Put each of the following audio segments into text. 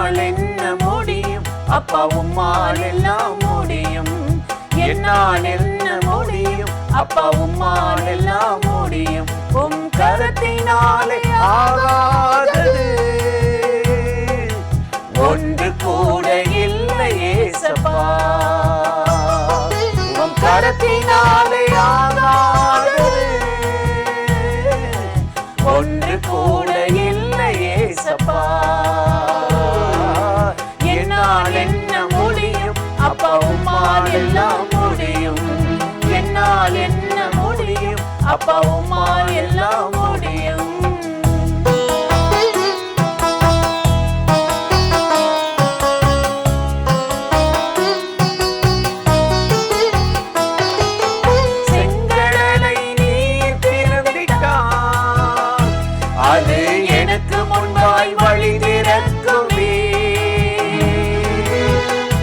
என்னால் என்ன முடியும் அப்பா உம்மால் எல்லாம் முடியும். என்னால் என்ன முடியும் அப்பா உம்மால் எல்லாம் முடியும். உம் கரத்தினாலே ஆகாதது ஒன்று கூட இல்லை ஏசப்பா. உம் கரத்தினாலே ஆகாதது ஒன்று கூட இல்லை ஏசப்பா. என்னால் என்ன முடியும் அப்பா உம்மால் எல்லாம் முடியும். என்னால் என்ன முடியும் அப்பா உம்மால் எல்லாம் முடியும். செங்கடலை நீர் திறந்திட்டார், அது எனக்கு முன்பாய் வழி திறக்குமே.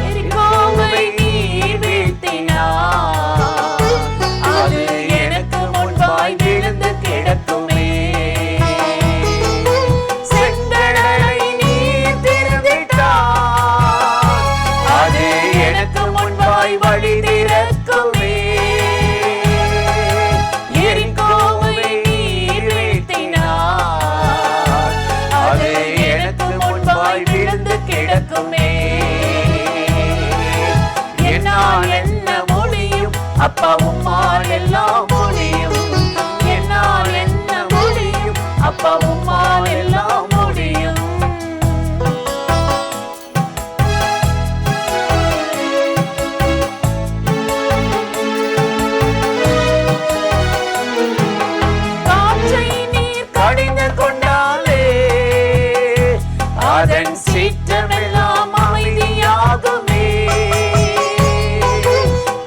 எரிகோவை நீர் வீழ்த்தினார், அது எனக்கு முன்பாய் விழுந்து கிடக்குமே. செங்கடலை நீர் திறந்திட்டார், அது எனக்கு முன்பாய் வழி திறக்குமே. எரிகோவை நீர் வீழ்த்தினார், அது எனக்கு முன்பாய் விழுந்து கிடக்குமே. என்னால் என்ன முடியும் அப்பா உம்மால் எல்லாம் முடியும். என்னால் என்ன முடியும் அப்பா உம்மால் எல்லாம் முடியும். காற்றை நீர் கடிந்து கொண்டாலே அதன் சீற்றமெல்லாம் அமைதியாகுமே.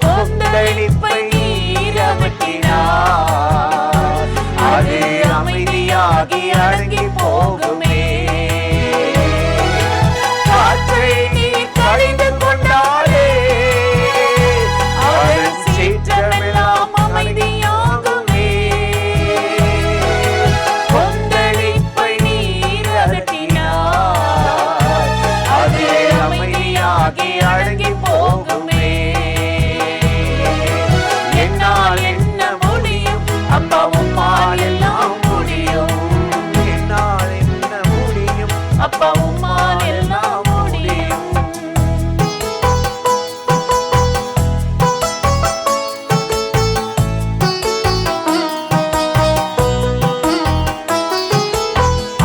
கொந்தளிப்பை நீர் அகற்றினார், அது அமைதியாகி அடங்கி போகுமே. காற்றை நீர் கடிந்து கொண்டாலே அதன் சீற்றமெல்லாம் அமைதியாகுமே. கொந்தளிப்பை நீர் அகற்றினார், அது அமைதியாகி அடங்கி போகுமே. என்னால் என்ன முடியும் அப்பா உம்மால் எல்லாம் முடியும். என்னால் என்ன முடியும் அப்பா உம்மால் எல்லாம் முடியும்.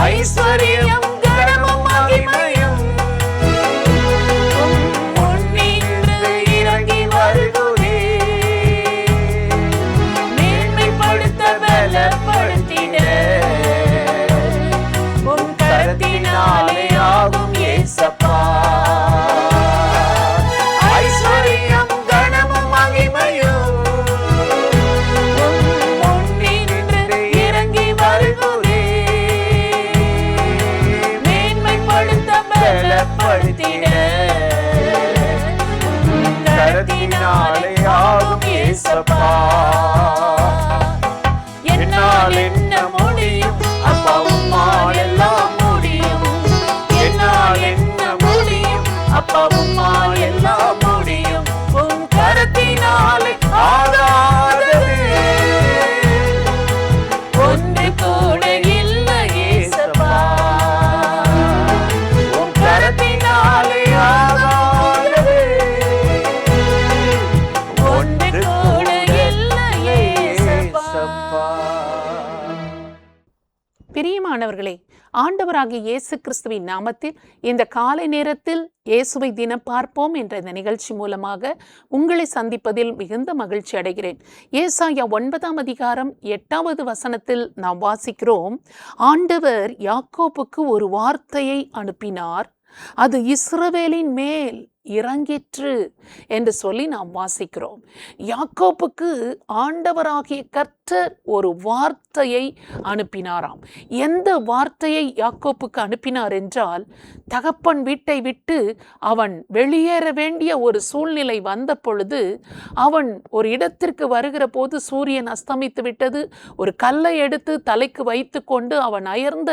ஐஸ்வர்யம் கனமும் மகிமையும் உம் முன்னின்று இறங்கி வருகிறே. மேன்மைப்படுத்த பலப்படுத்திட உம் கரத்தினாலே ஆகும் ஏசப்பா. ஐஸ்வர்யம் கனமும் மகிமையும் உம் முன்னின்று இறங்கி வருகிறே. மேன்மைப்படுத்த பலப்படுத்திட உம் கரத்தினாலே ஆகும் ஏசப்பா. என்னால் என்ன முடியும் அப்பா உம்மால் எல்லாம் முடியும். என்னால் என்ன முடியும் அப்பா உம்மால் எல்லாம் முடியும். உம் கரத்தினாலே ஆகாதது ஒன்று கூட இல்லை ஏசப்பா. உம் கரத்தினாலே ஆகாதது ஒன்று கூட இல்லை ஏசப்பா. பிரியமானவர்களே, ஆண்டவராகிய இயேசு கிறிஸ்துவின் நாமத்தில் இந்த காலை நேரத்தில் இயேசுவை தினம் பார்ப்போம் என்ற இந்த நிகழ்ச்சி மூலமாக உங்களை சந்திப்பதில் மிகுந்த மகிழ்ச்சி அடைகிறேன். ஏசாயா 9ஆம் அதிகாரம் 8வது வசனத்தில் நாம் வாசிக்கிறோம், ஆண்டவர் யாக்கோபுக்கு ஒரு வார்த்தையை அனுப்பினார், அது இஸ்ரவேலின் மேல் இறங்கிற்று என்று சொல்லி நாம் வாசிக்கிறோம். யாக்கோப்புக்கு ஆண்டவராகிய கர்த்தர் ஒரு வார்த்தையை அனுப்பினாராம். எந்த வார்த்தையை யாக்கோப்புக்கு அனுப்பினார் என்றால், தகப்பன் வீட்டை விட்டு அவன் வெளியேற வேண்டிய ஒரு சூழ்நிலை வந்த பொழுது, அவன் ஒரு இடத்திற்கு வருகிற போது சூரியன் அஸ்தமித்து விட்டது. ஒரு கல்லை எடுத்து தலைக்கு வைத்து கொண்டு அவன் அயர்ந்த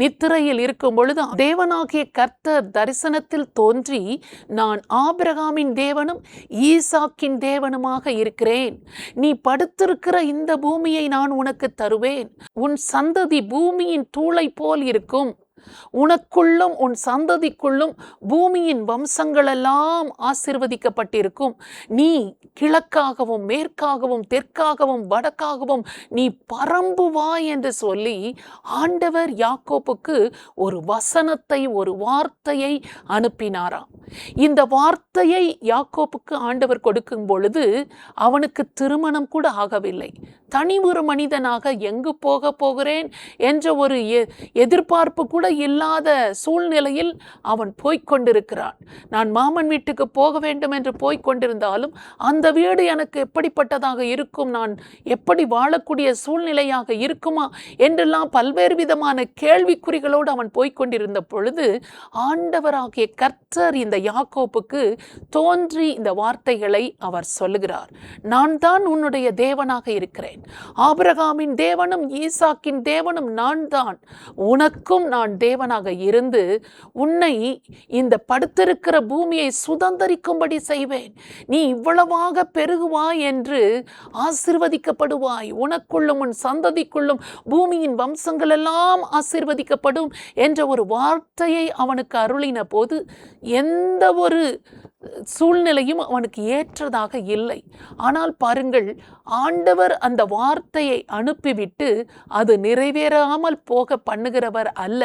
நித்திரையில் இருக்கும் பொழுது தேவனாகிய கர்த்தர் தரிசனத்தில் தோன்றி, நான் ஆபிரகாமின் தேவனும் ஈசாக்கின் தேவனுமாக இருக்கிறேன். நீ படுத்திருக்கிற இந்த பூமியை நான் உனக்கு தருவேன். உன் சந்ததி பூமியின் தூளை போல் இருக்கும். உனக்குள்ளும் உன் சந்ததிக்குள்ளும் பூமியின் வம்சங்களெல்லாம் ஆசீர்வதிக்கப்பட்டிருக்கும். நீ கிழக்காகவும் மேற்காகவும் தெற்காகவும் வடக்காகவும் நீ பரம்புவாய் என்று சொல்லி ஆண்டவர் யாக்கோப்புக்கு ஒரு வசனத்தை, ஒரு வார்த்தையை அனுப்பினாராம். இந்த வார்த்தையை யாக்கோப்புக்கு ஆண்டவர் கொடுக்கும் பொழுது அவனுக்கு திருமணம் கூட ஆகவில்லை. தனி ஒரு மனிதனாக எங்கு போக போகிறேன் என்ற ஒரு எதிர்பார்ப்பு கூட இல்லாத சூழ்நிலையில் அவன் போய்கொண்டிருக்கிறான். நான் மாமன் வீட்டுக்கு போக வேண்டும் என்று போய்கொண்டிருந்தாலும் அந்த வீடு எனக்கு எப்படிப்பட்டதாக இருக்கும், நான் எப்படி வாழக்கூடிய சூழ்நிலையாக இருக்குமா என்றெல்லாம் பல்வேறு விதமான கேள்விக்குறிகளோடு அவன் போய்கொண்டிருந்த பொழுது ஆண்டவராகிய கர்த்தர் இந்த யாக்கோப்புக்கு தோன்றி இந்த வார்த்தைகளை அவர் சொல்லுகிறார். நான் தான் உன்னுடைய தேவனாக இருக்கிறேன். ஆபிரகாமின் தேவனும் ஈசாக்கின் தேவனும் நான் தான். உனக்கும் நான் தேவனாக இருந்து உன்னை இந்த படுத்திருக்கிற பூமியை சுதந்தரிக்கும்படி செய்வேன். நீ இவ்வளவாக பெருகுவாய் என்று ஆசீர்வதிக்கப்படுவாய். உனக்குள்ளும் உன் சந்ததிக்குள்ளும் பூமியின் வம்சங்கள் எல்லாம் ஆசீர்வதிக்கப்படும் என்ற ஒரு வார்த்தையை அவனுக்கு அருளின போது எந்த ஒரு சூழ்நிலையும் அவனுக்கு ஏற்றதாக இல்லை. ஆனால் பாருங்கள், ஆண்டவர் அந்த வார்த்தையை அனுப்பிவிட்டு அது நிறைவேறாமல் போக பண்ணுகிறவர் அல்ல.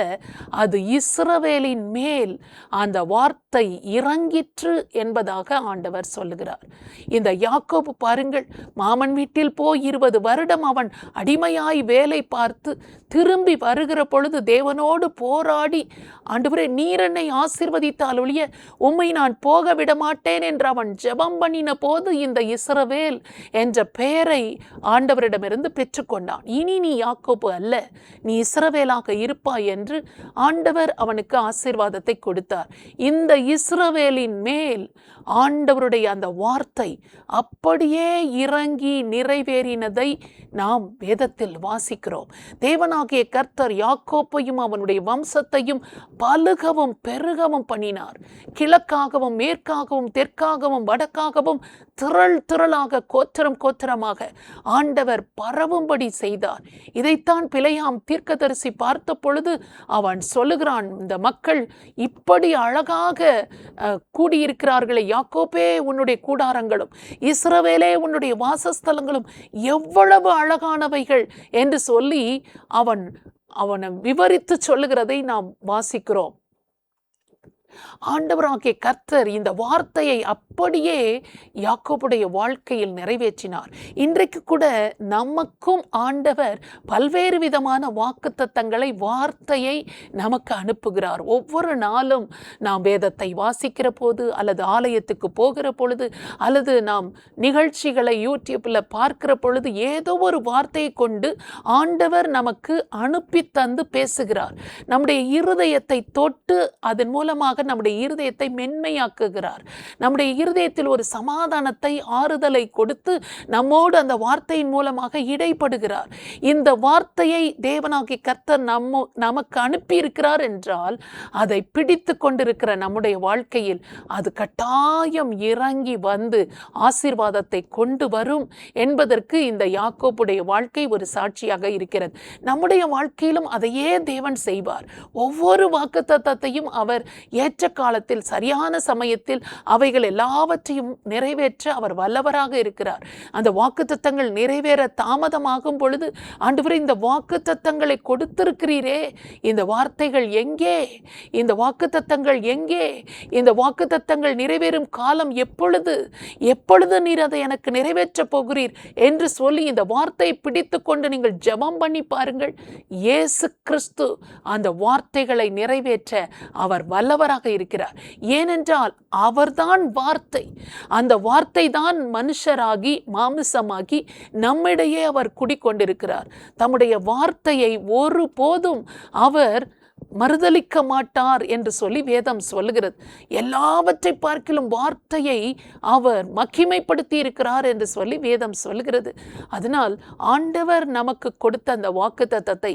அது இஸ்ரவேலின் மேல் அந்த வார்த்தை இறங்கிற்று என்பதாக ஆண்டவர் சொல்லுகிறார். இந்த யாக்கோபு பாருங்கள், மாமன் வீட்டில் போய் 20 வருடம் அவன் அடிமையாய் வேலை பார்த்து திரும்பி வருகிற பொழுது தேவனோடு போராடி, ஆண்டவரே நீர் என்னை ஆசீர்வதித்தால் ஒழிய உம்மை நான் போக விட மாட்டேன் என்று அவன் ஜெபம் பண்ணின போது இந்த இஸ்ரவேல் என்ற பெயரை ஆண்டவரிடமிருந்து பெற்றுக்கொண்டான். இனி நீ யாக்கோபு அல்ல, நீ இஸ்ரவேலாக இருப்பாய் என்று ஆண்டவர் அவனுக்கு ஆசீர்வாதத்தை கொடுத்தார். இந்த இஸ்ரவேலின் மேல் ஆண்டவருடைய அந்த வார்த்தை அப்படியே இறங்கி நிறைவேறினதை நாம் வேதத்தில் வாசிக்கிறோம். தேவனாகிய கர்த்தர் யாக்கோப்பையும் அவனுடைய வம்சத்தையும் பலுகவும் பெருகவும் பண்ணினார். கிழக்காகவும் மேற்காகவும் தெற்காகவும் வடக்காகவும் திரள் திரளாக கோத்திரம் கோத்திரமாக ஆண்டவர் பரவும்படி செய்தார். இதைத்தான் பிலேயாம் தீர்க்கதரிசி பார்த்த பொழுது அவன் சொல்லுகிறான், இந்த மக்கள் இப்படி அழகாக கூடியிருக்கிறார்களே, யாக்கோபே உன்னுடைய கூடாரங்களும் இஸ்ரவேலே உன்னுடைய வாசஸ்தலங்களும் எவ்வளவு அழகானவைகள் என்று சொல்லி அவனை விவரித்து சொல்லுகிறதை நாம் வாசிக்கிறோம். ஆண்டவராகிய கர்த்தர் இந்த வார்த்தையை அப்படியே யாக்கோபுடைய வாழ்க்கையில் நிறைவேற்றினார். இன்றைக்கு கூட நமக்கும் ஆண்டவர் பல்வேறு விதமான வாக்குத்தத்தங்களை, வார்த்தையை நமக்கு அனுப்புகிறார். ஒவ்வொரு நாளும் நாம் வேதத்தை வாசிக்கிற போது, அல்லது ஆலயத்துக்கு போகிற பொழுது, அல்லது நாம் நிகழ்ச்சிகளை யூடியூப்பில் பார்க்கிற பொழுது ஏதோ ஒரு வார்த்தையை கொண்டு ஆண்டவர் நமக்கு அனுப்பி தந்து பேசுகிறார். நம்முடைய இருதயத்தை தொட்டு அதன் மூலமாக நம்முடைய இருதயத்தை மென்மையாக்குகிறார். நம்முடைய இருதயத்தில் ஒரு சமாதானத்தை, ஆறுதலை கொடுத்து நம்மோடு அந்த வார்த்தையின் மூலமாக இடைப்படுகிறார். இந்த வார்த்தையை தேவனாகிய கர்த்தர் நமக்கு அனுப்பி இருக்கிறார் என்றால் அதை பிடித்து கொண்டிருக்கிற நம்முடைய வாழ்க்கையில் அது கட்டாயம் இறங்கி வந்து ஆசீர்வாதத்தை கொண்டு வரும் என்பதற்கு இந்த யாக்கோபுடைய வாழ்க்கை ஒரு சாட்சியாக இருக்கிறது. நம்முடைய வாழ்க்கையிலும் அதையே தேவன் செய்வார். ஒவ்வொரு வாக்குத்தத்தத்தையும் அவர் ஏற்ற காலத்தில், சரியான சமயத்தில் அவைகள் எல்லாவற்றையும் நிறைவேற்ற அவர் வல்லவராக இருக்கிறார். அந்த வாக்குத்தத்தங்கள் நிறைவேற தாமதமாகும் பொழுது, ஆண்டவரே இந்த வாக்குத்தத்தங்களை கொடுத்திருக்கிறீரே, இந்த வார்த்தைகள் எங்கே, இந்த வாக்குத்தத்தங்கள் எங்கே, இந்த வாக்குத்தத்தங்கள் நிறைவேறும் காலம் எப்பொழுது, எப்பொழுது நீர் அதை எனக்கு நிறைவேற்ற போகிறீர் என்று சொல்லி இந்த வார்த்தையை பிடித்து கொண்டு நீங்கள் ஜெபம் பண்ணி பாருங்கள். இயேசு கிறிஸ்து அந்த வார்த்தைகளை நிறைவேற்ற அவர் வல்லவராக இருக்கிறார். இருக்கிறார். ஏனென்றால் அவர்தான் வார்த்தை. அந்த வார்த்தை தான் மனுஷராகி மாமிசமாகி நம்மிடையே அவர் குடிக்கொண்டிருக்கிறார். தம்முடைய வார்த்தையை ஒருபோதும் அவர் மறுதலிக்க மாட்டார் என்று சொல்லி வேதம் சொல்லுகிறது. எல்லாவற்றை பார்க்கிலும் வார்த்தையை அவர் மகிமைப்படுத்தி இருக்கிறார் என்று சொல்லி வேதம் சொல்லுகிறது. அதனால் ஆண்டவர் நமக்கு கொடுத்த அந்த வாக்குத்தத்தத்தை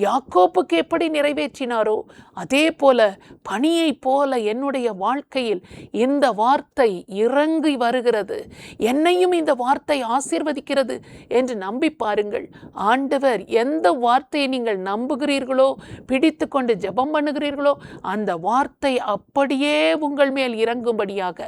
யாக்கோப்புக்கு எப்படி நிறைவேற்றினாரோ அதே போல பனியை போல என்னுடைய வாழ்க்கையில் இந்த வார்த்தை இறங்கி வருகிறது, என்னையும் இந்த வார்த்தை ஆசீர்வதிக்கிறது என்று நம்பி பாருங்கள். ஆண்டவர் எந்த வார்த்தையை நீங்கள் நம்புகிறீர்களோ, பிடித்து கொண்டு ஜெபம் பண்ணுகிறீர்களோ, அந்த வார்த்தை அப்படியே உங்கள் மேல் இறங்கும்படியாக,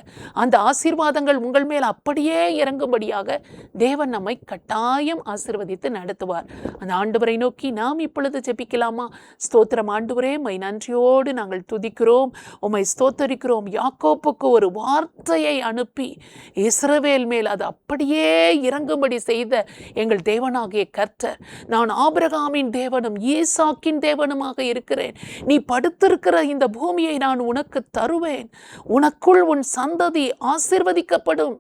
அந்த ஆசீர்வாதங்கள் உங்கள் மேல் அப்படியே இறங்கும்படியாக தேவன் நம்மை கட்டாயம் ஆசீர்வதித்து நடத்துவார். அந்த ஆண்டவரை நோக்கி நாம் இப்பொழுது ஜெபிக்கலாமா? ஸ்தோத்திரம் ஆண்டவரே, உம்மை நன்றியோடு நாங்கள் துதிக்கிறோம், உம்மை ஸ்தோத்தரிக்கிறோம். யாக்கோப்புக்கு ஒரு வார்த்தையை அனுப்பி இஸ்ரவேல் மேல் அது அப்படியே இறங்கும்படி செய்த எங்கள் தேவனாகிய கர்த்தர், நான் ஆபிரகாமின் தேவனும் ஈசாக்கின் தேவனுமாக இருக்கிறேன். நீ படுத்திருக்கிற இந்த பூமியை நான் உனக்கு தருவேன். உனக்குள் உன் சந்ததி ஆசீர்வதிக்கப்படும்.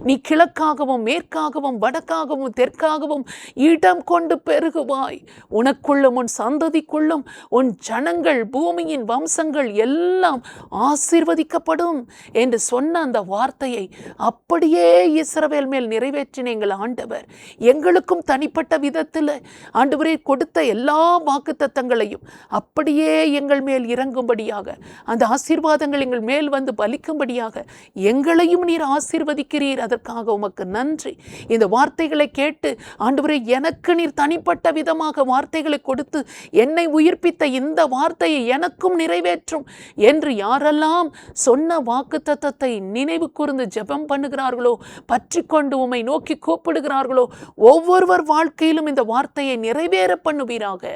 நீ கிழக்காகவும் மேற்காகவும் வடக்காகவும் தெற்காகவும் இடம் கொண்டு பெருகுவாய். உனக்குள்ளும் உன் சந்ததிக்குள்ளும் உன் ஜனங்கள், பூமியின் வம்சங்கள் எல்லாம் ஆசீர்வதிக்கப்படும் என்று சொன்ன அந்த வார்த்தையை அப்படியே இஸ்ரவேல் மேல் நிறைவேற்றின எங்கள் ஆண்டவர். எங்களுக்கும் தனிப்பட்ட விதத்தில் ஆண்டவரே கொடுத்த எல்லா வாக்குத்தத்தங்களையும் அப்படியே எங்கள் மேல் இறங்கும்படியாக, அந்த ஆசீர்வாதங்கள் எங்கள் மேல் வந்து பலிக்கும்படியாக எங்களையும் நீர் ஆசீர்வதிக்கிறீர். அதற்காக உமக்கு நன்றி. இந்த வார்த்தைகளை கேட்டு ஆண்டவரே, எனக்கு நீர் தனிப்பட்ட விதமாக வார்த்தைகளை கொடுத்து என்னை உயிர்ப்பித்த இந்த வார்த்தையை எனக்கும் நிறைவேற்றும் என்று யாரெல்லாம் சொன்ன வாக்குத்தத்தத்தை நினைவு கூர்ந்து ஜெபம் பண்ணுகிறார்களோ, பற்றி கொண்டு உம்மை நோக்கி கூப்பிடுகிறார்களோ, ஒவ்வொருவர் வாழ்க்கையிலும் இந்த வார்த்தையை நிறைவேற பண்ணுவீராக,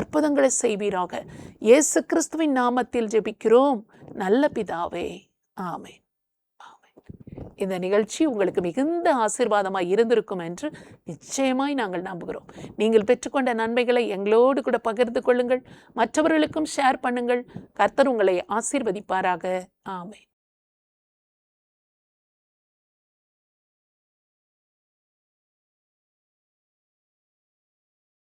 அற்புதங்களை செய்வீராக. இயேசு கிறிஸ்துவின் நாமத்தில் ஜெபிக்கிறோம் நல்ல பிதாவே, ஆமென். இந்த நிகழ்ச்சி உங்களுக்கு மிகுந்த ஆசீர்வாதமாய் இருந்திருக்கும் என்று நிச்சயமாய் நாங்கள் நம்புகிறோம். நீங்கள் பெற்றுக்கொண்ட நன்மைகளை எங்களோடு கூட பகிர்ந்து கொள்ளுங்கள், மற்றவர்களுக்கும் ஷேர் பண்ணுங்கள். கர்த்தர் உங்களை ஆசீர்வதிப்பாராக. ஆமென்.